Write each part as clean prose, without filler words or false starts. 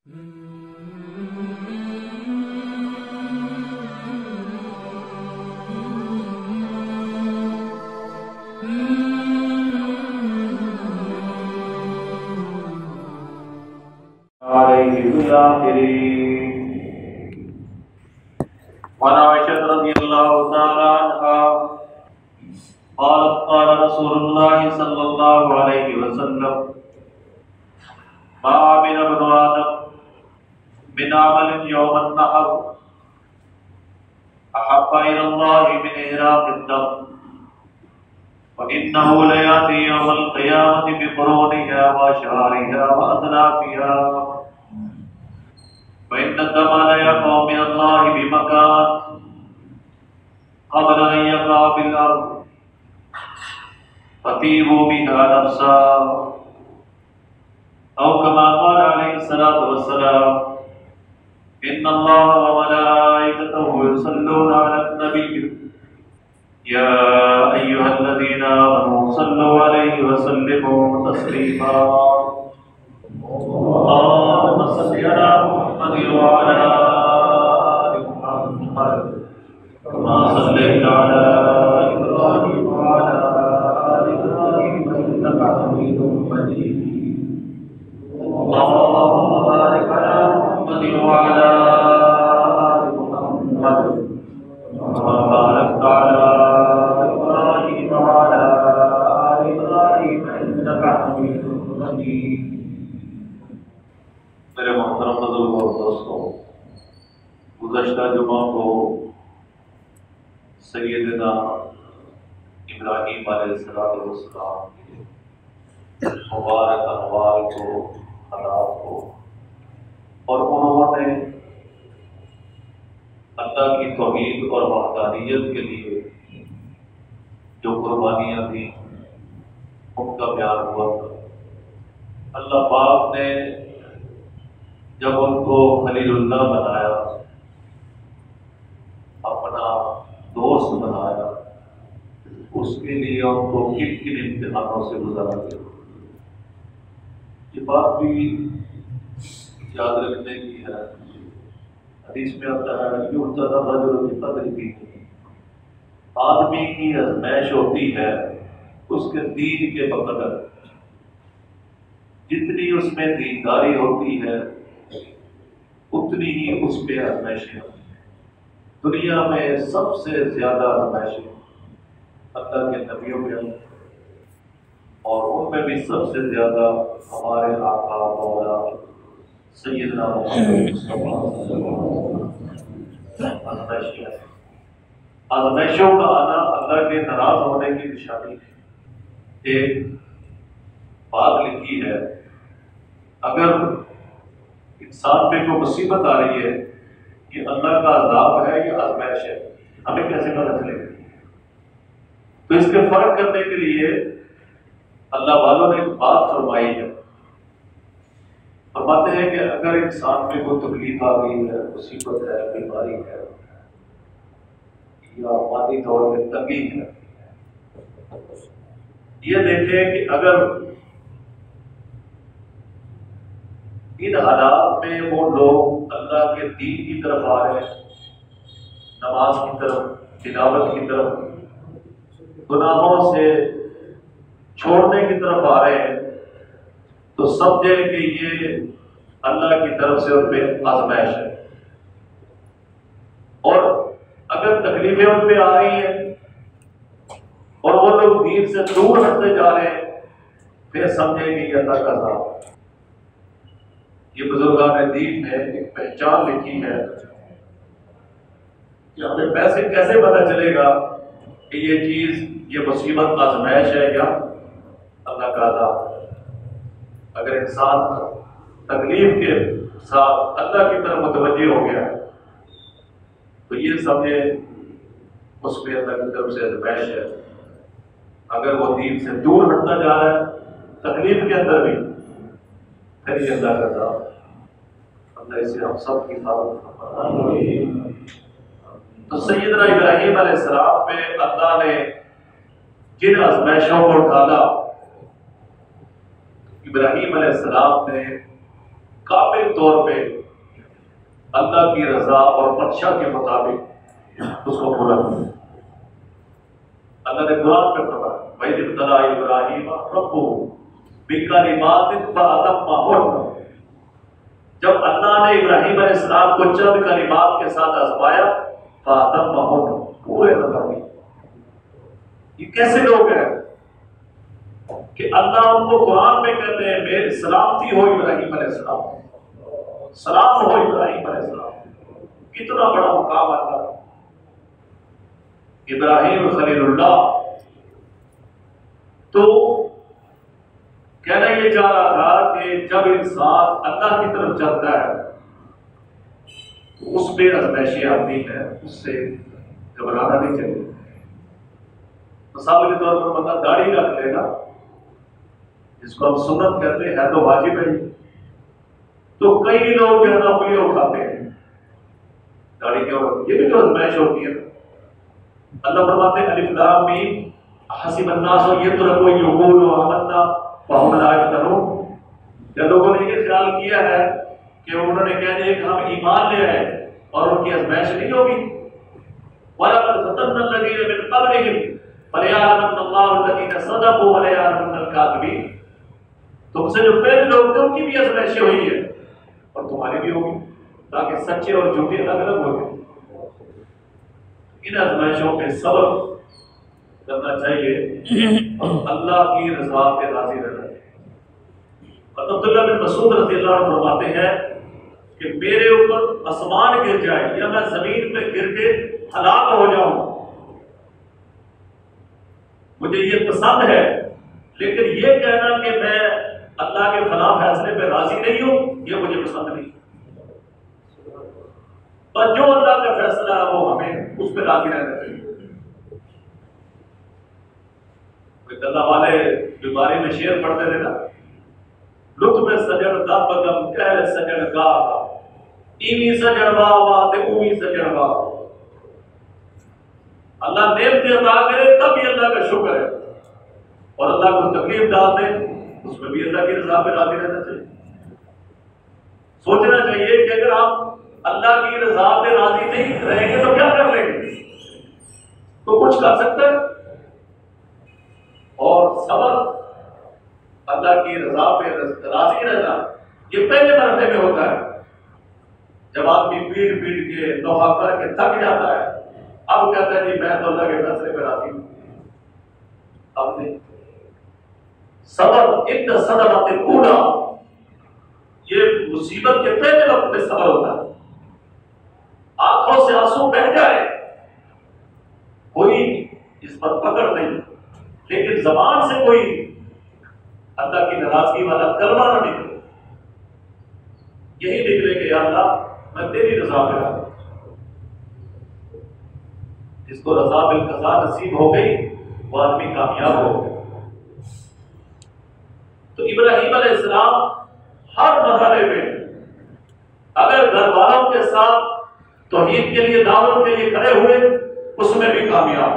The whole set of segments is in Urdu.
وعن عائشة رضي الله تعالى عنها قالت قال رسول الله صلى الله عليه وسلم ما عمل ابن آدم من عمل يوم النحر أحب إلى الله من إهراق الدم وإنه ليأتي يوم القيامة بقرونها وأشعارها وأذنابها وإن الدم ليقع من الله بمكان قبل أن يقع بالأرض فطيبوا بها نفسا أو كما قال عليه الصلاة والسلام إن الله وملائكته يصلون على النبي يا أيها الذين آمنوا صلوا عليه وسلموا تسليما اللهم صل على محمد وعلى آل محمد كما صليت على إبراهيم وعلى آل إبراهيم إنك حميد مجيد اللهم بارك على محمد وعلى آل محمد كما باركت على إبراهيم وعلى آل إبراهيم إنك حميد مجيد میرے محترم بزرگ اور دوستوں، گزشتہ جمعہ کو سیدنا ابراہیم علیہ السلام کے مبارک احوال کو، حالات کو، اور انہوں نے اللہ کی توحید اور وحدانیت کے لیے جو قربانیاں دیں ان کا بیان ہوا تھا۔ اللہ پاک نے جب ان کو خلیل اللہ بنایا، اپنا دوست بنایا، اس کے لیے ان کو کن کن امتحانوں سے گزارا گیا۔ یہ بات بھی یاد رکھنے کی ہے، حدیث میں آتا ہے یفتن الرجل بقدر دینہ، آدمی کی آزمائش ہوتی ہے اس کے دین کے بقدر، جتنی اس میں دینداری ہوتی ہے اتنی ہی اس پہ آزمائشیں ہوتی ہیں۔ دنیا میں سب سے زیادہ آزمائشیں اللہ کے نبیوں میں ہیں، اور ان میں بھی سب سے زیادہ ہمارے آقا مولا سیدنا محمد مصطفیٰ آزمائشیں ہیں۔ آزمائشوں کا آنا اللہ کے ناراض ہونے کی نشانی ہے۔ ایک بات لکھی ہے، اگر انسان پہ کوئی مصیبت آ رہی ہے کہ اللہ کا عذاب ہے یا آزمائش ہے، ہمیں کیسے پتہ چلے گا؟ تو اس کے فرق کرنے کے لیے اللہ والوں نے ایک بات فرمائی ہے، فرماتے ہیں کہ اگر انسان پہ کوئی تکلیف آ گئی ہے، مصیبت ہے، بیماری ہے یا مادی طور پہ تنگی ہے، یہ دیکھیں کہ اگر ان حالات میں وہ لوگ اللہ کے دین کی طرف آ رہے ہیں، نماز کی طرف، تلاوت کی طرف، گناہوں سے چھوڑنے کی طرف آ رہے ہیں، تو سمجھے کہ یہ اللہ کی طرف سے ان پہ آزمائش ہے۔ اور اگر تکلیفیں ان پہ آ رہی ہیں اور وہ لوگ دین سے دور ہٹتے جا رہے ہیں، پھر سمجھے کہ یہ اللہ کا عذاب ہے۔ یہ بزرگان دین نے ایک پہچان لکھی ہے کہ ہمیں کیسے پتہ چلے گا کہ یہ چیز، یہ مصیبت آزمائش ہے یا اللہ کا عذاب ہے۔ اگر انسان تکلیف کے ساتھ اللہ کی طرف متوجہ ہو گیا ہے تو یہ سمجھے اس پہ اللہ کی طرف سے آزمائش ہے۔ اگر وہ دین سے دور ہٹتا جا رہا ہے تکلیف کے اندر بھی، پھر یہ اللہ کا عذاب ہے۔ اللہ اسے ہم سب کی حفاظت فرمائے۔ تو سیدنا ابراہیم علیہ السلام پہ اللہ نے جن آزمائشوں کو ڈالا، ابراہیم علیہ السلام نے کامل طور پہ اللہ کی رضا اور منشا کے مطابق اس کو پورا کیا۔ اللہ نے قرآن میں فرمایا وَإِذِ ابْتَلَىٰ إِبْرَاهِيمَ رَبُّهُ بِكَلِمَاتٍ فَأَتَمَّهُنَّ، جب اللہ نے ابراہیم علیہ السلام کو چند کلمات کے ساتھ آزمایا فَأَتَمَّهُنَّ، پورے نہ کر دیے۔ یہ کیسے لوگ ہیں کہ اللہ ان کو قرآن میں کہتے ہیں میری سلامتی ہو ابراہیم علیہ السلام، سلام ہو ابراہیم علیہ السلام، کتنا بڑا مقام اللہ۔ ابراہیم خلیل اللہ تو کہنا یہ چاہ رہا تھا کہ جب انسان اللہ کی طرف چلتا ہے تو اس پہ آزمائشیں آتی ہیں، اس سے گھبرانا نہیں چاہیے۔ مثال کے طور پر بندہ داڑھی رکھ لے گا، جس کو ہم سنت کہتے ہیں تو واجب ہے، تو کئی لوگ جو ہے نا اپنی اٹھاتے ہیں داڑھی کے اوپر، یہ بھی تو آزمائش ہوتی ہے۔ اللہ فرماتے ہیں الف لام میم حسب الناس یترکوا یقولوا آمنا وهم لا یفتنون، کیا لوگوں نے یہ خیال کیا ہے کہ انہوں نے کہہ دیا کہ ہم ایمان لے آئے اور ان کی آزمائش نہیں ہوگی؟ وَلَقَدْ فَتَنَّا الَّذِينَ مِن قَبْلِهِمْ فَلَيَعْلَمَنَّ اللَّهُ الَّذِينَ صَدَقُوا وَلَيَعْلَمَنَّ الْكَاذِبِينَ، تم سے جو پہلے لوگ تھے ان کی بھی آزمائشیں ہوئی ہے اور تمہاری بھی ہوگی، تاکہ سچے اور جھوٹے الگ الگ ہو جائیں۔ ان آزمائشوں پہ صبر کرنا چاہیے اور اللہ کی رضا پہ راضی رہنا چاہیے۔ اور عبداللہ بن مسعود رضی اللہ عنہ فرماتے ہیں کہ میرے اوپر آسمان گر جائے یا میں زمین پہ گر کے ہلاک ہو جاؤں، مجھے یہ پسند ہے، لیکن یہ کہنا کہ میں اللہ کے فلاں فیصلے پہ راضی نہیں ہوں، یہ مجھے پسند نہیں۔ اور جو اللہ کا فیصلہ ہے وہ ہمیں اس پہ راضی رہنا چاہیے۔ اللہ والے بیماری میں شعر پڑھتے تھے نا، لطف سجن دا بدم کہہ سجن گا ایمی سجن واہ تے اومی سجن واہ، اللہ نعمتیں عطا کرے تب بھی اللہ کا شکر ہے، اور اللہ کو تکلیف ڈال دے اس میں بھی اللہ کی رضا پہ راضی رہنا چاہیے۔ سوچنا چاہیے کہ اگر ہم اللہ کی رضا پہ راضی نہیں رہیں گے تو کیا کر لیں گے؟ تو کچھ کر سکتے ہیں۔ اور صبر، اللہ کی رضا پہ راضی رہنا، یہ پہلے مرحلے میں ہوتا ہے، جب آدمی پیٹ پیٹ کے لوہا کر کے تھک جاتا ہے، اب کہتا ہے جی میں تو اللہ کے فیصلے پہ راضی ہوں۔ اب نہیں، صبر ان صدمۃ الاولیٰ، یہ مصیبت کے پہلے وقت میں صبر ہوتا ہے، آنکھوں سے آنسو بہہ جائے کوئی اس پر پکڑ نہیں، لیکن زبان سے کوئی اللہ کی ناراضگی والا کلمہ نہ نکلے، یہی نکلے کہ یا اللہ میں تیری رضا پہ راضی ہوں۔ جس کو رضا بالقضا نصیب ہو گئی وہ آدمی کامیاب ہو گیا۔ تو ابراہیم علیہ السلام ہر مرحلے میں اگر گھر والوں کے ساتھ توحید کے لیے دعوت کے لیے کھڑے ہوئے اس میں بھی کامیاب،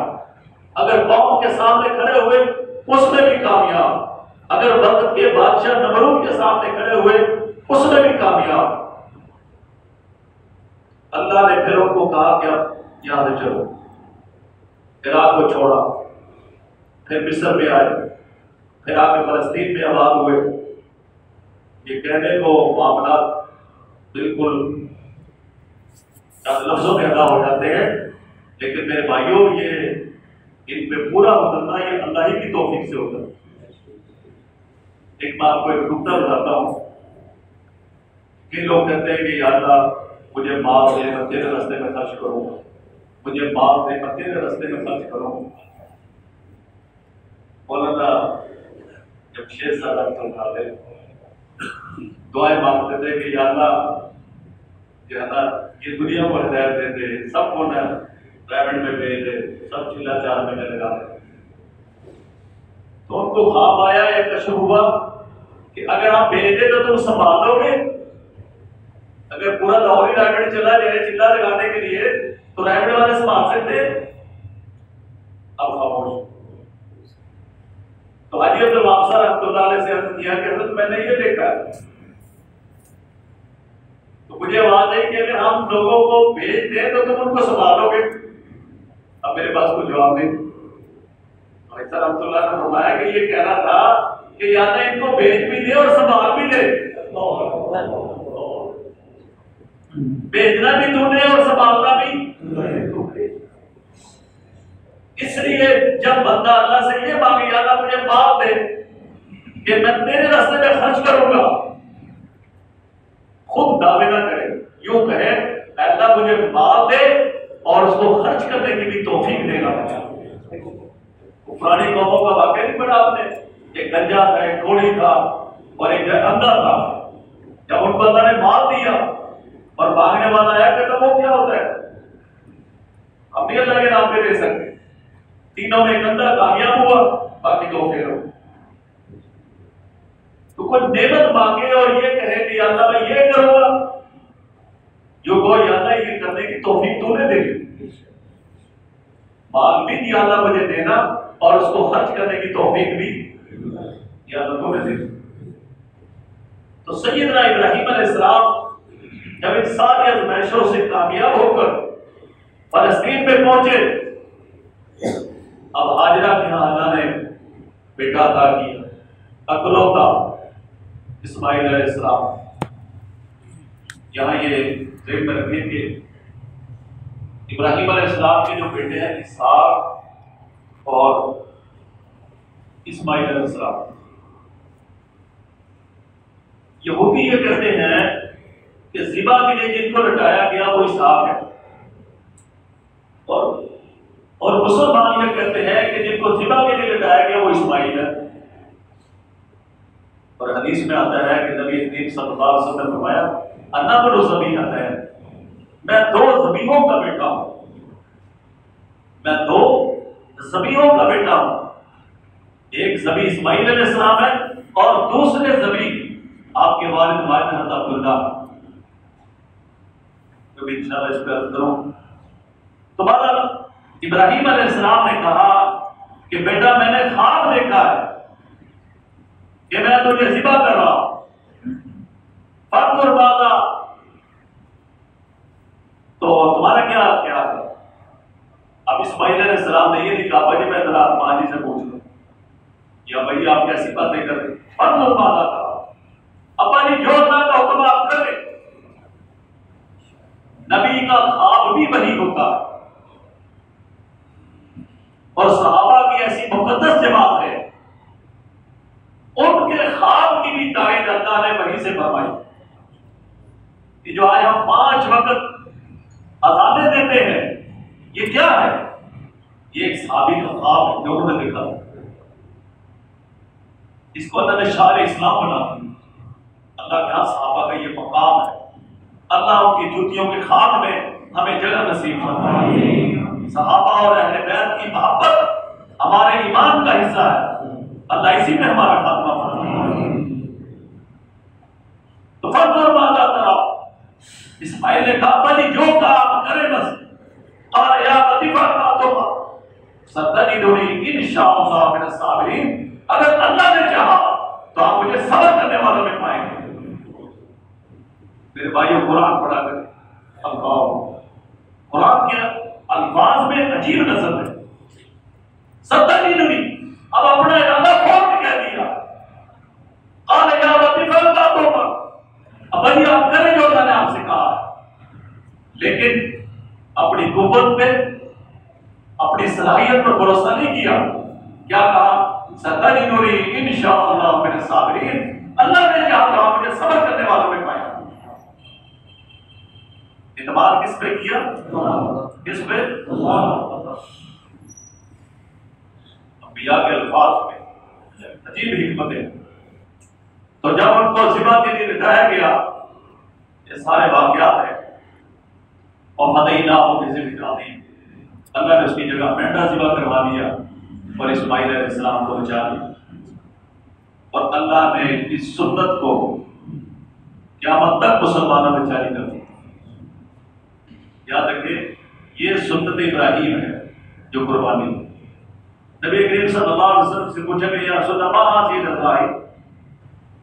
اگر قوم کے سامنے کھڑے ہوئے اس میں بھی کامیاب، اگر وقت کے بادشاہ نمرود کے سامنے کھڑے ہوئے اس میں بھی کامیاب۔ اللہ نے پھر ان کو کہا کہ اب یہاں سے چلو، عراق کو چھوڑا، پھر مصر میں آئے، پھر آگے فلسطین میں آباد ہوئے۔ یہ کہنے کو معاملات بالکل لفظوں میں ادا ہو جاتے ہیں، لیکن میرے بھائیوں یہ ان پہ پورا اترنا یہ اللہ ہی کی توفیق سے ہوتا ہے۔ ایک بات کو ایک نکتہ بتاتا ہوں کہ لوگ کہتے ہیں کہ یا اللہ مجھے مال دے میں تیرے راستے میں خرچ کروں، مجھے مال دے میں تیرے راستے میں خرچ کروں۔ مولانا جب 6 سال تک تھے دعائیں مانگتے تھے کہ یا اللہ جو ہے نا یہ دنیا کو ہدایت دے دے، سب کو نا پرائیویٹ میں بھیج دے، سب چلا 4 مہینے لگا دے۔ تو ان کو خواب آیا، ایک کشف ہوا کہ اگر آپ بھیج دے تو تم سنبھال لو گے، اگر پورا لاہور ہی رائیویٹ چلا جائے چلا لگانے کے لیے تو رائیویٹ والے سنبھال سکتے ہیں؟ اب خاموش۔ تو حاجی عبدالوہاب صاحب رحمۃ اللہ علیہ سے عرض کیا کہ حضرت میں نے یہ دیکھا ہے تو مجھے آواز آئی کہ اگر ہم لوگوں کو بھیج دیں تو تم ان کو سنبھالو گے. اب میرے پاس کوئی جواب نہیں. ایسا رحمۃ اللہ نے فرمایا کہ یہ کہنا تھا کہ یا تو ان کو بھیج بھی دے اور سنبھال بھی دے. بھیجنا بھی تو نے اور سنبھالنا بھی تو نے. اس لیے جب بندہ اللہ سے یہ مانگے یا اللہ مجھے مال دے کہ میں تیرے راستے میں خرچ کروں گا، خود دعوے نہ کرے، یوں کہے اے اللہ مجھے مال دے اور اس کو خرچ کرنے کی بھی توفیق دے گا. پرانی قوموں کا واقعہ نہیں پڑھا آپ نے؟ ایک گنجا تھا، ایک کوڑی تھا اور ایک اندھا تھا. جب ان کو اللہ نے مال دیا اور مانگنے والا آیا کہ وہ کیا ہوتا ہے؟ ہم بھی اللہ کے نام پہ دے سکتے. تینوں میں ایک اندھا کامیاب ہوا، باقی دو فیل ہو. تو کوئی نعمت مانگے اور یہ کہے کہ اللہ میں یہ کروں گا، جو کو اللہ یہ کرنے کی توفیق تو نے دے دی. مال بھی دیا اللہ مجھے دینا اور اس کو خرچ کرنے کی توفیق بھی یا اللہ تو نے دے دی. تو سیدنا ابراہیم علیہ السلام جب ان ساری آزمائشوں سے کامیاب ہو کر فلسطین میں پہنچے، اب ہاجرہ کے یہاں اللہ نے بیٹا عطا کیا، اکلوتا اسماعیل علیہ السلام. یہاں یہ ذہن میں رکھیں کہ ابراہیم علیہ السلام کے جو بیٹے ہیں اسحاق اور اسماعیل علیہ السلام، یہودی یہ کہتے ہیں کہ ذبح کے لیے جن کو لٹایا گیا وہ اسحاق ہے، اور مسلمان یہ کہتے ہیں کہ جن کو ذبح کے لیے لٹایا گیا وہ اسماعیل ہے. اور حدیث میں آتا ہے کہ نبی کریم صلی اللہ علیہ وسلم نے فرمایا انا بنو ذبیحہ ہے، میں دو ذبیحوں کا بیٹا ہوں، میں دو ذبیحوں کا بیٹا ہوں. ایک ذبیح اسماعیل علیہ السلام ہے اور دوسرے ذبیح آپ کے والد حضرت عبداللہ. کبھی انشاءاللہ اس پہ عرض کروں. تو بہرحال ابراہیم علیہ السلام نے کہا کہ بیٹا میں نے خواب دیکھا ہے کہ میں تجھے ذبح کر رہا ہوں، فانظر ماذا، تو تمہارا کیا خیال ہے؟ اب اسماعیل علیہ السلام نے یہ نہیں کہا بھائی میں ذرا ماں جی سے پوچھ لوں یا بھائی آپ کیسی باتیں کر رہے. فانظر ماذا کہا، ابا جی جو اللہ کا حکم آپ کریں. نبی کا خواب بھی وہی ہوتا ہے اور صحابہ کی ایسی مقدس جماعت ہے، ان کے خواب کی بھی تائید اللہ نے وہیں سے فرمائی. کہ جو آج ہم 5 وقت اذانیں دیتے ہیں یہ کیا ہے؟ یہ ایک صحابی کا خواب ہے جو انہوں نے دیکھا. اس کو اللہ نے شعار اسلام بنا دیا. اللہ کے ہاں صحابہ کا یہ مقام ہے. اللہ ان کی جوتیوں کے خاک میں ہمیں جگہ نصیب فرمائے. صحابہ اور اہل بیت کی محبت ہمارے ایمان کا حصہ ہے. اللہ اسی میں ہمارا خاتمہ فرمائے. تو فانظر ماذا ترى، اسماعیل نے کہا بھائی جو کہا آپ کریں بس. قال یا ابت فعل ستجدنی ان شاء اللہ من الصابرین، اگر اللہ نے چاہا تو آپ مجھے صبر کرنے والوں میں پائیں گے. میرے بھائیوں قرآن پڑھا کریں. قرآن کے الفاظ میں عجیب نظر ہے. ستجدنی، اب اپنا ارادہ کھول کے کہہ دیا. قال یا ابت فعل، اب بھائی آپ کریں جو اللہ نے آپ سے کہا. لیکن اپنی قوت پہ اپنی صلاحیت پر بھروسہ نہیں کیا. کیا کہا؟ ستجدنی ان شاء اللہ من الصابرین، اللہ نے چاہا تو آپ مجھے صبر کرنے والوں میں پائیں. اعتماد کس پہ کیا؟ کس پہ؟ انبیاء کے الفاظ میں عجیب حکمتیں. تو جب ان کو ذبح کے لیے لٹایا گیا، یہ سارے واقعات ہیں. اور فدیناہ بذبح عظیم، اللہ نے اس کی جگہ مینڈا ذبح کروا دیا اور اسماعیل علیہ السلام کو بچا لیا. اور اللہ نے اس سنت کو قیامت تک مسلمانوں میں جاری کر دی. یاد رکھیں یہ سنت ابراہیم ہے جو قربانی. نبی کریم صلی اللہ علیہ وسلم سے پوچھا کہ یا رسول اللہ ما هذه الذبائح،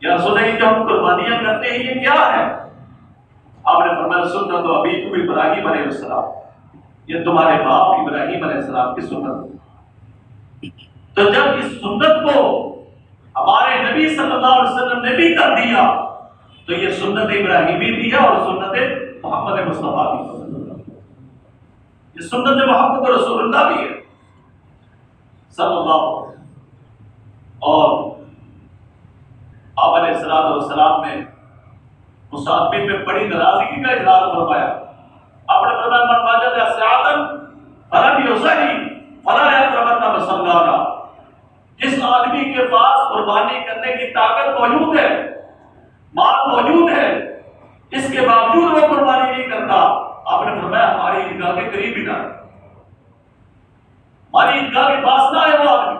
یا رسول اللہ جو ہم قربانیاں کرتے ہیں یہ کیا ہے؟ آپ نے فرمایا سنت تو ابیکم ابراہیم علیہ السلام، یہ تمہارے باپ ابراہیم علیہ السلام کی سنت۔ تو جب اس سنت کو ہمارے نبی صلی اللہ علیہ وسلم نے بھی کر دیا تو یہ سنت ابراہیمی بھی ہے اور سنت محمد مصطفیٰ بھی ہے، یہ سنت محمد رسول اللہ بھی ہے صلی اللہ علیہ وسلم۔ اور آپ علیہ السلام نے اس آدمی پہ بڑی ناراضگی کا اظہار فرمایا۔ آپ نے فرمایا من وجد سعادن فلم یصلی فلا یقربن مصلانا، جس آدمی کے پاس قربانی کرنے کی طاقت موجود ہے، مال موجود ہے، اس کے باوجود وہ قربانی نہیں کرتا، آپ نے فرمایا ہماری عیدگاہ کے قریب ہی نہ ہے، ہماری عیدگاہ کے پاس نہ ہے وہ آدمی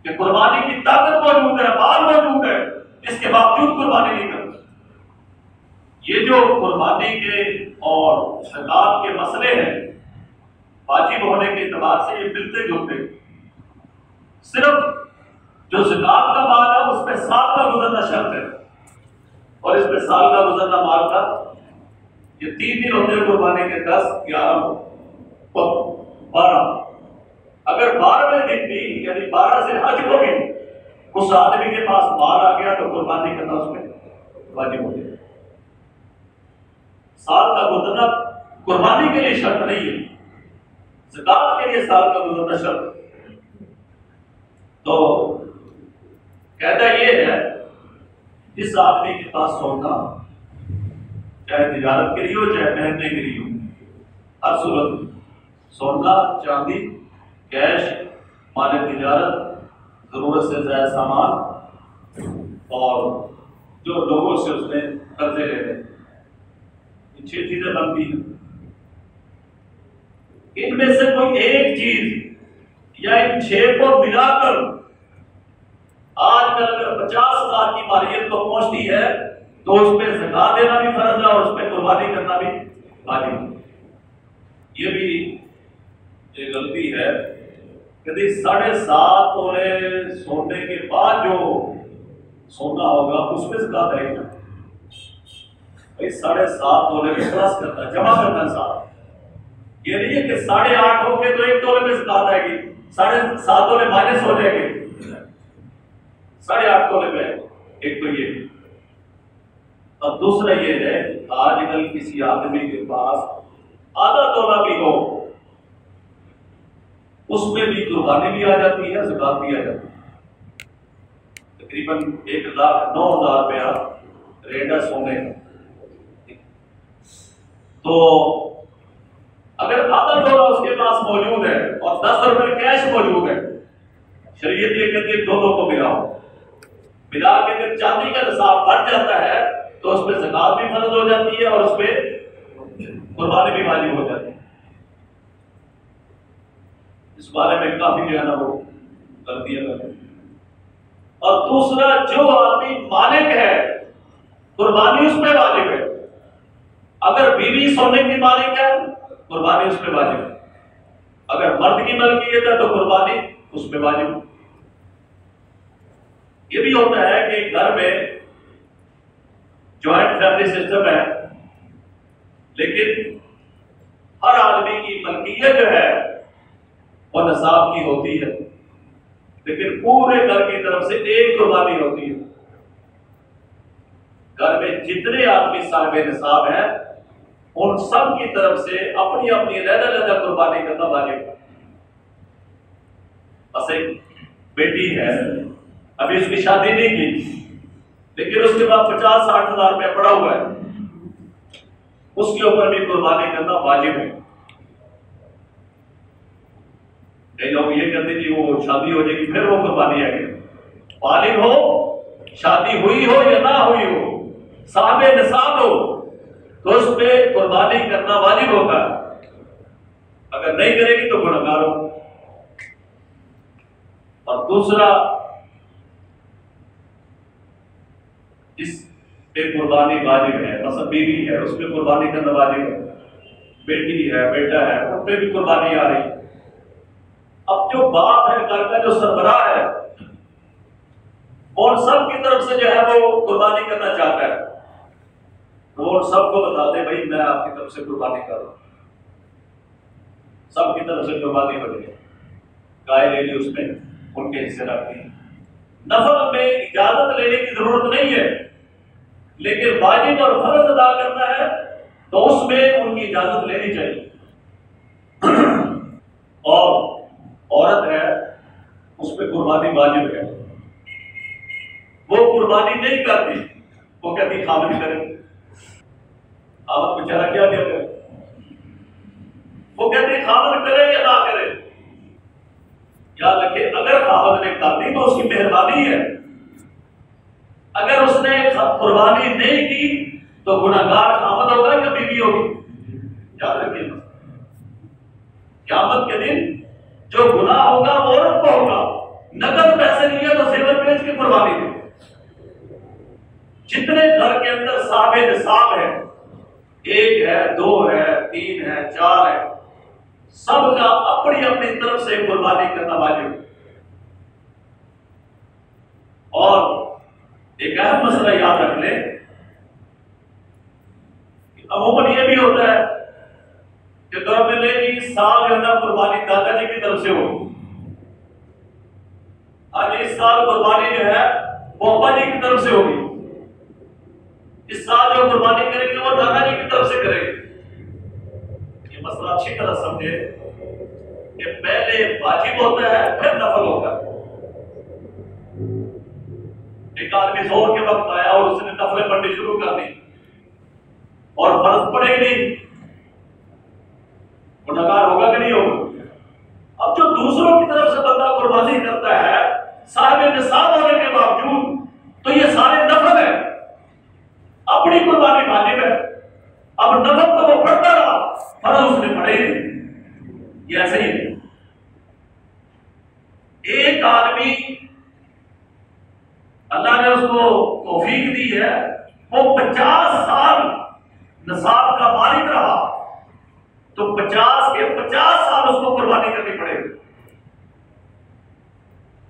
کہ قربانی کی طاقت موجود ہے، مال موجود ہے، اس کے باوجود قربانی نہیں کرتا۔ یہ جو قربانی کے اور زکات کے مسئلے ہیں واجب ہونے کے اعتبار سے یہ ملتے جلتے، صرف جو زکات کا مال ہے اس پہ سال کا گزرنا شرط ہے، اور اس پہ سال کا گزرنا مال کا یہ 3 دن ہوتے ہیں قربانی کے، 10، 11، 12۔ اگر 12ویں دن بھی یعنی 12 سے حج کو بھی اس آدمی کے پاس مال آ گیا تو قربانی کرنا اس میں واجب ہو گیا۔ سال کا گزرنا قربانی کے لیے شرط نہیں ہے، زکات کے لیے سال کا گزرنا شرط۔ تو قاعدہ یہ ہے جس آدمی کے پاس سونا، چاہے تجارت کے لیے ہو چاہے پہننے کے لیے ہو، ہر صورت سونا، چاندی، کیش، مال تجارت، ضرورت سے زائد سامان، اور جو لوگوں سے اس نے قرضے لے لے، یہ 6 چیزیں بنتی ہیں۔ ان میں سے کوئی ایک چیز یا ان 6 کو ملا کر آج کل اگر 50,000 کی مالیت کو پہنچتی ہے تو اس پہ زکات دینا بھی فرض ہے اور اس پہ قربانی کرنا بھی واجب ہے۔ یہ بھی ایک غلطی ہے کہ 7.5 تولے سونے کے بعد جو سونا ہوگا اس پہ زکات ہے نا، 7.5 تولے میں پلس کرتا ہے، جمع کرتا ہے ساتھ۔ یہ نہیں ہے کہ 8.5 ہو گے تو 1 تولے میں زکات آئے گی، 7.5 تولے مائنس ہو جائے گے، 8.5 تولے میں ایک تو یہ۔ اور دوسرا یہ ہے آج کل کسی آدمی کے پاس آدھا تولہ بھی ہو اس میں بھی قربانی بھی آ جاتی ہے، زکات بھی آ جاتی ہے۔ تقریباً 1,09,000 روپیہ ریٹ ہے سونے کا۔ تو اگر آدھا تولہ اس کے پاس موجود ہے اور 10 روپے کیش موجود ہے، شریعت یہ کہتی ہے دونوں کو ملاؤ، ملا کے اگر چاندی کا نصاب بڑھ جاتا ہے تو اس پہ زکات بھی فرض ہو جاتی ہے اور اس پہ قربانی بھی واجب ہو جاتی ہے۔ اس بارے میں کافی جو ہے نا وہ غلطیاں کرتے ہیں۔ اور دوسرا جو آدمی مالک ہے قربانی اس پہ واجب ہے، اگر بیوی سونے کی مالک ہے قربانی اس پہ واجب ہے، اگر مرد کی ملکیت ہے تو قربانی اس پہ واجب ہے۔ یہ بھی ہوتا ہے کہ گھر میں جوائنٹ فیملی سسٹم ہے لیکن ہر آدمی کی ملکیت جو ہے وہ نصاب کی ہوتی ہے، لیکن پورے گھر کی طرف سے ایک قربانی ہوتی ہے۔ گھر میں جتنے آدمی صاحب نصاب ہیں ان سب کی طرف سے اپنی اپنی علیحدہ قربانی کرنا واجب ہے۔ بس ایک بیٹی ہے ابھی اس کی شادی نہیں کی لیکن اس کے بعد 50-60 ہزار روپے پڑا ہوا ہے، اس کے اوپر بھی قربانی کرنا واجب ہے۔ کئی لوگ یہ کہتے ہیں کہ وہ شادی ہو جائے گی پھر وہ قربانی آئے گی، بالغ ہو، شادی ہوئی ہو یا نہ ہوئی ہو، صاحب نصاب ہو تو اس پہ قربانی کرنا واجب ہوتا ہے، اگر نہیں کرے گی تو گنہگار ہو۔ اور دوسرا اس پہ قربانی واجب ہے، مثلا بیوی ہے اس پہ قربانی کرنا واجب ہے، بیٹی ہے، بیٹا ہے، ان پہ بھی قربانی آ رہی ہے۔ اب جو باپ ہے گھر کا جو سربراہ ہے اور سب کی طرف سے جو ہے وہ قربانی کرنا چاہتا ہے، وہ سب کو بتا دے بھائی میں آپ کی طرف سے قربانی کر رہا ہوں، سب کی طرف سے قربانی ہو گئی، گائے لے لی، اس میں ان کے حصے رکھ دی۔ نفل میں اجازت لینے کی ضرورت نہیں ہے، لیکن واجب اور فرض ادا کرنا ہے تو اس میں ان کی اجازت لینی چاہیے۔ اور عورت ہے اس پہ قربانی واجب ہے، وہ قربانی نہیں کرتی، وہ کہتی خامد کرے، خامد بیچارہ کیا کرے، وہ کہتی خامد کرے یا نہ کرے۔ یاد رکھے اگر خامد نے کر دی تو اس کی مہربانی ہے، اگر اس نے قربانی نہیں کی تو گناہگار خامد ہوگا یا بیوی ہوگی؟ یاد رکھیے قیامت کے دن جو گناہ ہوگا وہ عورت کو ہوگا، نقد پیسے نہیں ہے تو زیور بیچ کے قربانی دے۔ جتنے گھر کے اندر صاحب نصاب ہے، ایک ہے، دو ہے، تین ہے، چار ہے، سب کا اپنی اپنی طرف سے قربانی کرنا واجب ہے۔ اور ایک اہم مسئلہ یاد رکھ لیں، عموماً یہ بھی ہوتا ہے کہ گھر میں لے گی سال کے اندر قربانی دادا جی کی طرف سے ہوگی، آج اس سال قربانی جو ہے وہ ابا جی کی طرف سے ہوگی، اس سال جو قربانی کریں گے وہ دادا جی کی طرف سے کریں گے۔ یہ مسئلہ اچھی طرح سمجھے کہ پہلے واجب ہوتا ہے پھر نفل ہوتا ہے۔ ایک آدمی زور کے وقت آیا اور اس نے نفلیں پڑھنی شروع کر دی اور فرض پڑے گی نہیں، گناہگار ہوگا کہ نہیں ہوگا؟ اب جو دوسروں کی طرف سے بندہ قربانی کرتا ہے صاحب نصاب ہونے کے باوجود، تو یہ سارے نفل ہے، اپنی قربانی واجب ہے، اب نفل تو وہ پڑھتا رہا، فرض اس نے پڑھے نہیں۔ یہ ایسے ہی ہے، ایک آدمی اللہ نے اس کو توفیق دی ہے، وہ 50 سال نصاب کا مالک رہا، تو 50 کے 50 سال اس کو قربانی کرنی پڑے گی۔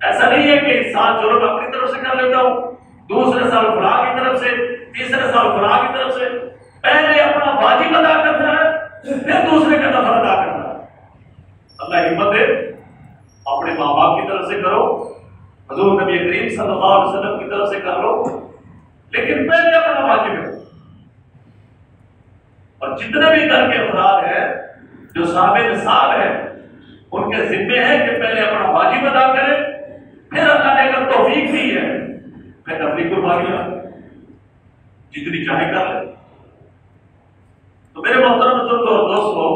ایسا نہیں ہے کہ اس سال چلو میں اپنی طرف سے کر لیتا ہوں، دوسرے سال فلاں کی طرف سے، تیسرے سال فلاں کی طرف سے، پہلے اپنا واجب ادا کرنا ہے پھر دوسرے کا نفل ادا کرنا ہے۔ اللہ ہمت دے، اپنے ماں باپ کی طرف سے کرو، حضور نبی کریم صلی اللہ علیہ وسلم کی طرف سے کر لو، لیکن پہلے اپنا واجب ہے۔ اور جتنے بھی گھر کے افراد ہیں جو صاحب نصاب ہیں، ان کے ذمے ہے کہ پہلے اپنا واجب ادا کریں، پھر اللہ نے اگر توفیق دی ہے پھر نفلی قربانیاں جتنی چاہے کر لیں۔ تو میرے محترم بزرگوں اور دوستوں،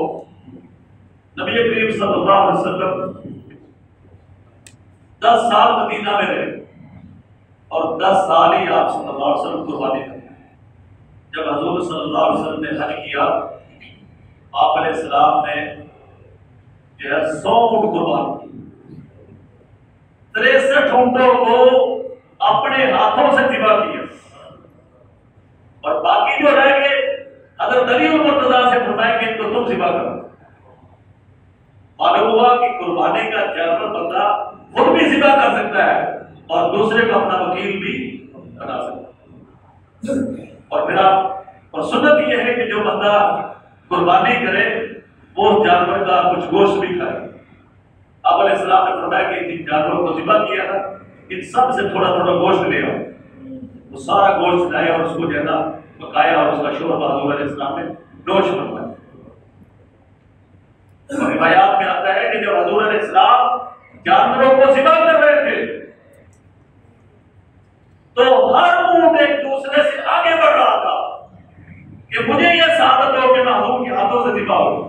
نبی کریم صلی اللہ علیہ وسلم 10 سال مدینہ میں رہے اور 10 سال ہی آپ صلی اللہ علیہ وسلم قربانی کرتے۔ جب حضور صلی اللہ علیہ وسلم نے حج کیا، آپ علیہ السلام نے جو ہے 100 اونٹ قربان کی، 63 اونٹوں کو اپنے ہاتھوں سے ذبح کیا، اور باقی جو رہ گئے حضرت علی المرتضیٰ سے فرمایا کہ ان کو تم ذبح کرو۔ معلوم ہوا کہ قربانی کا جانور بندہ خود بھی ذبح کر سکتا ہے اور دوسرے کو اپنا وکیل بھی بنا سکتا ہے۔ اور پھر اور سنت یہ ہے کہ جو بندہ قربانی کرے وہ جانور کا کچھ گوشت بھی کھائے۔ آپ علیہ السلام نے فرمایا کہ جن جانوروں کو ذبح کیا تھا ان سب سے تھوڑا تھوڑا گوشت لے آؤ، وہ سارا گوشت لائے اور اس کو جو ہے نا پکایا اور اس کا شوربہ حضور علیہ السلام نے نوش فرمایا۔ اور روایات میں آتا ہے کہ جب حضور علیہ السلام جانوروں کو ذبح کر رہے تھے تو ہر اونٹ ایک دوسرے سے آگے بڑھ رہا تھا کہ مجھے یہ ثابت ہو کہ میں حضور کے ہاتھوں سے ذبح ہوں۔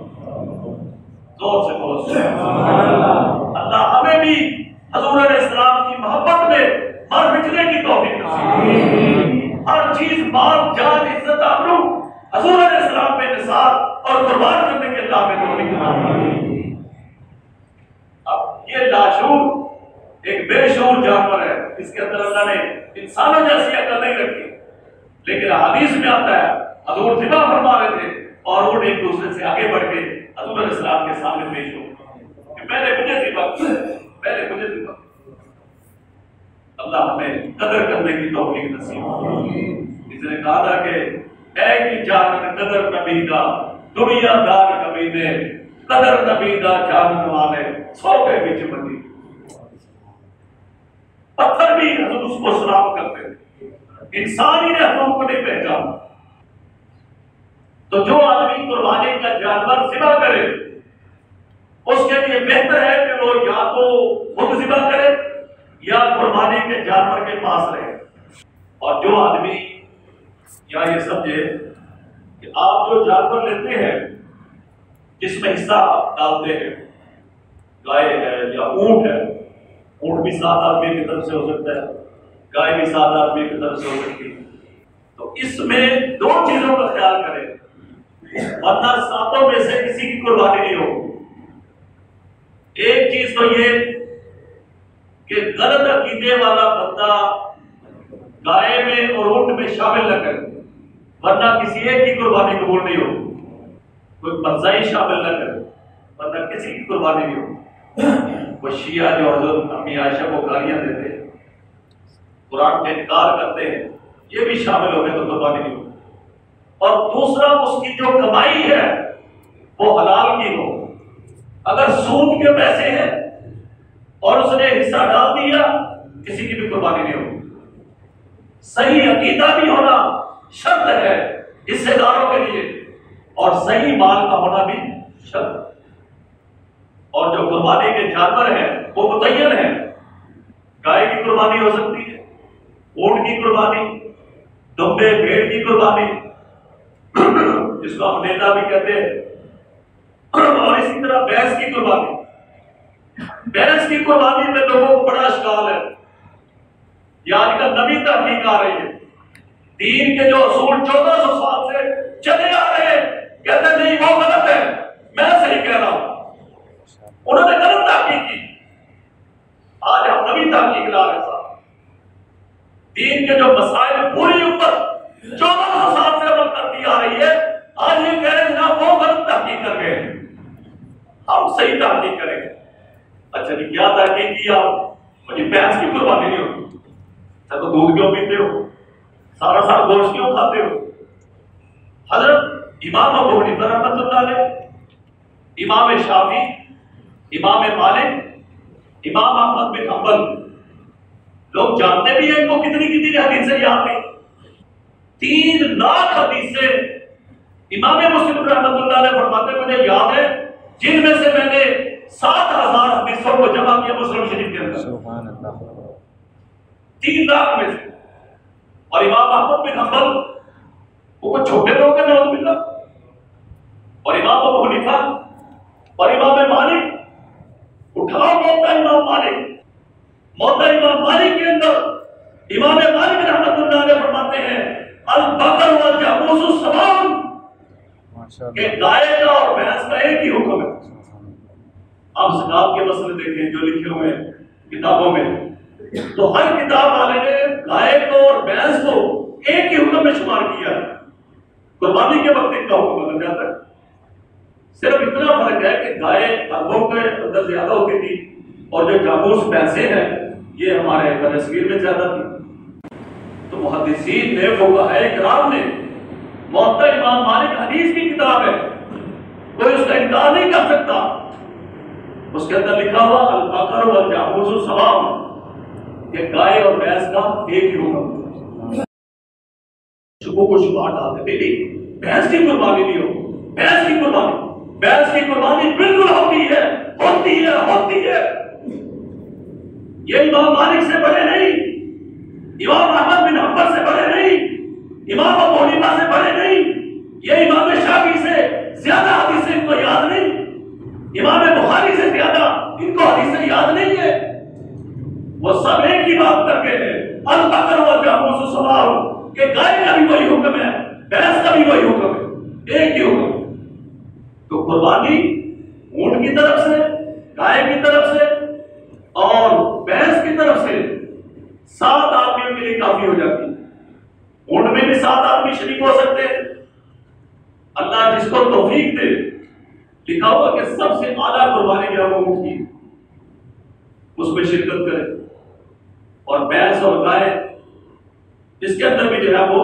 زور سے بولو سبحان اللہ۔ اللہ ہمیں بھی حضور علیہ السلام کی محبت میں مر مٹنے کی توفیق نصیب، ہر چیز مال جان عزت آبرو حضور علیہ السلام پہ نثار اور قربان کرنے کے اللہ میں توفیق نصیب۔ اب یہ لاشعور ایک بے شعور جانور ہے، اس کے اندر اللہ نے انسانوں جیسی عقل نہیں رکھی، لیکن حدیث میں آتا ہے حضور ذبح فرما رہے تھے اور وہ ایک دوسرے سے آگے بڑھ کے حضور علیہ السلام کے سامنے پیش ہو کہ پہلے مجھے ذبح، پہلے مجھے ذبح۔ اللہ ہمیں قدر کرنے کی توفیق نصیب۔ اس نے کہا تھا کہ اے کی جان قدر نبیدہ دنیا دار کمینے قدر نبیدہ جانن والے سوکے بچ بندی پتھر بھی حضرت اس کو سلام کرتے ہیں، انسانی نے حضرت کو نہیں پہچانا۔ تو جو آدمی قربانی کا جانور ذبح کرے اس کے لیے بہتر ہے کہ وہ یا تو خود ذبح کرے یا قربانی کے جانور کے پاس رہے۔ اور جو آدمی یا یہ سمجھے کہ آپ جو جانور لیتے ہیں جس میں حصہ ڈالتے ہیں، گائے ہے یا اونٹ ہے، اونٹ بھی 7 آدمی کی طرف سے ہو سکتا ہے، گائے بھی 7 آدمی کی طرف سے ہو سکتی ہے، تو اس میں 2 چیزوں کا خیال کریں ورنہ 7 میں سے کسی کی قربانی نہیں ہوگی۔ ایک چیز تو یہ کہ غلط عقیدے والا بندہ گائے میں اور اونٹ میں شامل نہ کرے ورنہ کسی ایک کی قربانی قبول نہیں ہوگی۔ کوئی مرزائی شامل نہ کرے ورنہ کسی کی قربانی نہیں ہوگی۔ وہ شیعہ جو حضرت امی عائشہ کو گالیاں دیتے ہیں، قرآن کا انکار کرتے ہیں، یہ بھی شامل ہو گئے تو قربانی نہیں ہوگی۔ اور دوسرا اس کی جو کمائی ہے وہ حلال کی ہو۔ اگر سود کے پیسے ہیں اور اس نے حصہ ڈال دیا کسی کی بھی قربانی نہیں ہوگی۔ صحیح عقیدہ بھی ہونا شرط ہے حصے داروں کے لیے اور صحیح مال کا ہونا بھی شرط ہے۔ اور جو قربانی کے جانور ہیں وہ متعین ہیں، گائے کی قربانی ہو سکتی ہے، اونٹ کی قربانی، دمبے بھیڑ کی قربانی جس کو ہم نیلا بھی کہتے ہیں، اور اسی طرح بھینس کی قربانی۔ بھینس کی قربانی میں لوگوں کو بڑا اشکال ہے، یہ آج کل نبی تحقیق آ رہی ہے، دین کے جو اصول 1400 سال سے چلے آ رہے ہیں، کہتے ہیں نہیں وہ غلط ہے، میں صحیح کہہ رہا ہوں۔ انہوں نے غلط تحقیق کی، آج ہم نبی تحقیق لا رہے ہیں۔ دین کے جو مسائل پوری امت 1400 سال سے عمل کرتی آ رہی ہے، آج یہ کہہ رہے ہیں جناب وہ غلط تحقیق کر گئے ہیں، ہم صحیح تحقیق کریں گے۔ اچھا جی کیا تحقیق کی آپ؟ مجھے بھینس کی قربانی نہیں ہوتی، اچھا تو دودھ کیوں پیتے ہو؟ سارا گوشت کیوں کھاتے ہو؟ حضرت امام ابو حنیفہ رحمۃ اللہ علیہ، امام شافعی، امام مالک، امام احمد بن حنبل، لوگ جانتے بھی ہیں ان کو کتنی حدیثیں یاد ہیں؟ 3 لاکھ حدیثیں امام مسلم رحمۃ اللہ علیہ فرماتے ہیں مجھے یاد ہے، جن میں سے میں نے 7000 حدیثوں کو جمع کیا مسلم شریف کے اندر، سبحان اللہ، 3 لاکھ میں سے۔ اور امام احمد بن حنبل وہ کوئی چھوٹے لوگ ہیں نعوذ باللہ، اور امام ابو حنیفہ اور امام مالک، اٹھاؤ موتا امام مالک، موتا امام مالک کے اندر امام مالک رحمۃ اللہ علیہ فرماتے ہیں البقر والجاموس سواء، کہ گائے کا اور بھینس کا ایک ہی حکم ہے۔ آپ زکات کے مسئلے دیکھیں جو لکھے ہوئے ہیں کتابوں میں، تو ہر کتاب والے نے گائے کو اور بھینس کو ایک ہی حکم میں شمار کیا ہے، قربانی کے وقت ان کا حکم بدل جاتا ہے۔ صرف اتنا فرق ہے کہ گائے اربوں کے اندر زیادہ ہوتی تھی اور جو جاموس بھینسیں ہیں یہ ہمارے بنسبیر میں زیادہ تھی۔ تو محدثین نے، فقہائے کرام نے، موطا امام مالک حدیث کی کتاب ہے، کوئی اس کا انکار نہیں کر سکتا، اس کے اندر لکھا ہوا البقر والجاموس سواء، کہ گائے اور بھینس کا ایک ہی حکم۔ شبوں کو شبہات ڈالتے نہیں، بھینس کی قربانی نہیں ہو، بھینس کی قربانی، بھینس کی قربانی بالکل ہوتی ہے، ہوتی ہے، ہوتی ہے۔ یہ امام مالک سے بڑے نہیں، امام احمد بن حنبل سے بڑے نہیں، امام ابو حنیفہ سے بڑے نہیں، یہ امام شافعی سے زیادہ حدیثیں ان کو یاد نہیں، امام بخاری سے زیادہ ان کو حدیثیں یاد نہیں ہے۔ وہ سب ایک ہی بات کر کے ہیں البقر والجاموس سواء، کہ گائے کا بھی وہی حکم ہے، بھینس کا بھی وہی حکم ہے، ایک ہی حکم۔ تو قربانی اونٹ کی طرف سے، گائے کی طرف سے اور بھینس کی طرف سے 7 آدمیوں کے لیے کافی ہو جاتی ہے۔ اونٹ میں بھی 7 آدمی شریک ہو سکتے ہیں، اللہ جس کو توفیق دے۔ لکھا ہوا کہ سب سے اعلیٰ قربانی جو ہے وہ اونٹ کی، اس میں شرکت کرے، اور بھینس اور گائے اس کے اندر بھی جو ہے وہ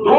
2